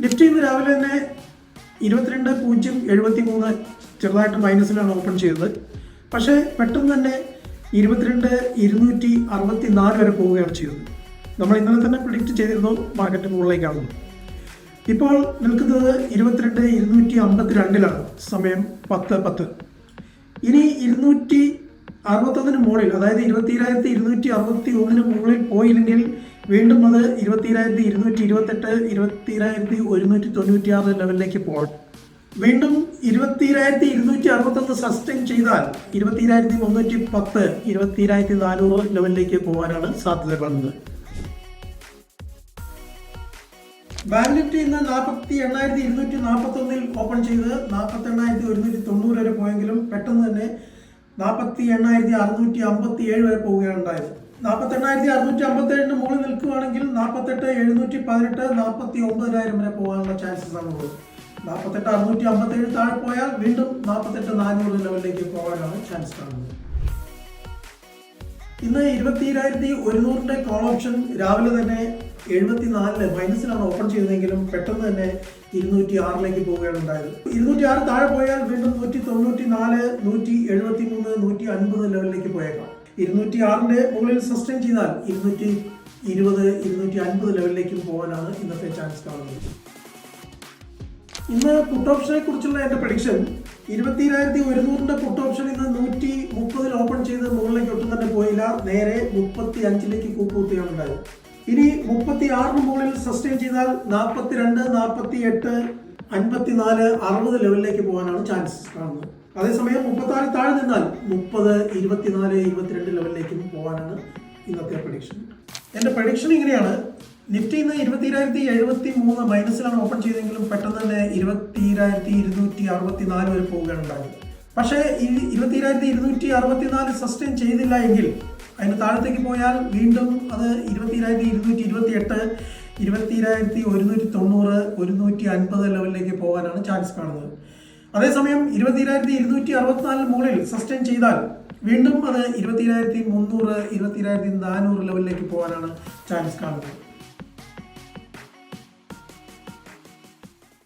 Nifty ഇന്ന് രാവിലെ തന്നെ 22,073 ചെറുതായിട്ട് മൈനസിലാണ് ഓപ്പൺ ചെയ്തത്. പക്ഷേ പെട്ടെന്ന് തന്നെ 22,264 വരെ പോവുകയാണ് ചെയ്തത്. നമ്മൾ ഇന്നലെ തന്നെ പ്രിഡിക്റ്റ് ചെയ്തിരുന്നു മാർക്കറ്റ് മുകളിലേക്കാണെന്ന്. ഇപ്പോൾ നിൽക്കുന്നത് 22,252 സമയം 10:10. ഇനി 261 മുകളിൽ, അതായത് 20,261 മുകളിൽ പോയില്ലെങ്കിൽ വീണ്ടും അത് 20,228, 20,196 ലെവലിലേക്ക് പോകണം. വീണ്ടും 20,261 സസ്റ്റെയിൻ ചെയ്താൽ 20,310, 20,400 ലെവലിലേക്ക് പോകാനാണ് സാധ്യത കാണുന്നത്. ബാങ്ക് നിഫ്റ്റി ഇന്ന് 48,241 ഓപ്പൺ ചെയ്ത് 48,190 വരെ പോയെങ്കിലും പെട്ടെന്ന് തന്നെ 48,657 വരെ പോവുകയാണ് ഉണ്ടായത്. 48,657 മുകളിൽ നിൽക്കുകയാണെങ്കിൽ 48,718, 49,000 വരെ പോകാനുള്ള ചാൻസസ് ആണ് ഉള്ളത്. 48,657 താഴെ പോയാൽ വീണ്ടും 48,400 ലെവലിലേക്ക് പോകാനാണ് ചാൻസ് കാണുന്നത്. ഇന്ന് 22,100 കോൾ ഓപ്ഷൻ രാവിലെ തന്നെ 74 മൈനസിലാണ് ഓപ്പൺ ചെയ്തതെങ്കിലും പെട്ടെന്ന് തന്നെ 206 പോവുകയാണ് ഉണ്ടായത്. 206 താഴെ പോയാൽ വീണ്ടും 194, 173, 150 ലെവലിലേക്ക് പോയേക്കാം. 206 മുകളിൽ സസ്റ്റെയിൻ ചെയ്താൽ 220, 250 ലെവലിലേക്കും പോകാനാണ് ഇന്നത്തെ ചാൻസ് കാണുന്നത്. ഇന്ന് പുട്ട് ഓപ്ഷനെ കുറിച്ചുള്ള എൻ്റെ പ്രഡിക്ഷൻ, 22,100 പുട്ട് ഓപ്ഷൻ ഇന്ന് 130 ഓപ്പൺ ചെയ്ത് മുകളിലേക്ക് ഒട്ടും തന്നെ പോയില്ല, നേരെ 35 കൂപ്പുകുത്തുകയാണ് ഉണ്ടായത്. ഇനി 36 മുകളിൽ സസ്റ്റെയിൻ ചെയ്താൽ 42, 48, 54, 60 ലെവലിലേക്ക് പോകാനാണ് ചാൻസസ് കാണുന്നത്. അതേസമയം 36 താഴെ നിന്നാൽ 30, 24, 22 ലെവലിലേക്കും പോകാനാണ് ഇന്നത്തെ പ്രഡിക്ഷൻ. എൻ്റെ പ്രഡിക്ഷൻ ഇങ്ങനെയാണ്. നിഫ്റ്റി ഇന്ന് 20,073 മൈനസിലാണ് ഓപ്പൺ ചെയ്തെങ്കിലും പെട്ടെന്ന് തന്നെ 20,264 വരെ പോവുകയാണ് ഉണ്ടായത്. പക്ഷേ ഈ 20,264 സസ്റ്റെയിൻ ചെയ്തില്ല എങ്കിൽ അതിന് താഴത്തേക്ക് പോയാൽ വീണ്ടും അത് 20,228, 20,190, 150 ലെവലിലേക്ക് പോകാനാണ് ചാൻസ് കാണുന്നത്. അതേസമയം 20,264 മുകളിൽ സസ്റ്റെയിൻ ചെയ്താൽ വീണ്ടും അത് 20,300, 20,400 ലെവലിലേക്ക് പോകാനാണ് ചാൻസ് കാണുന്നത്.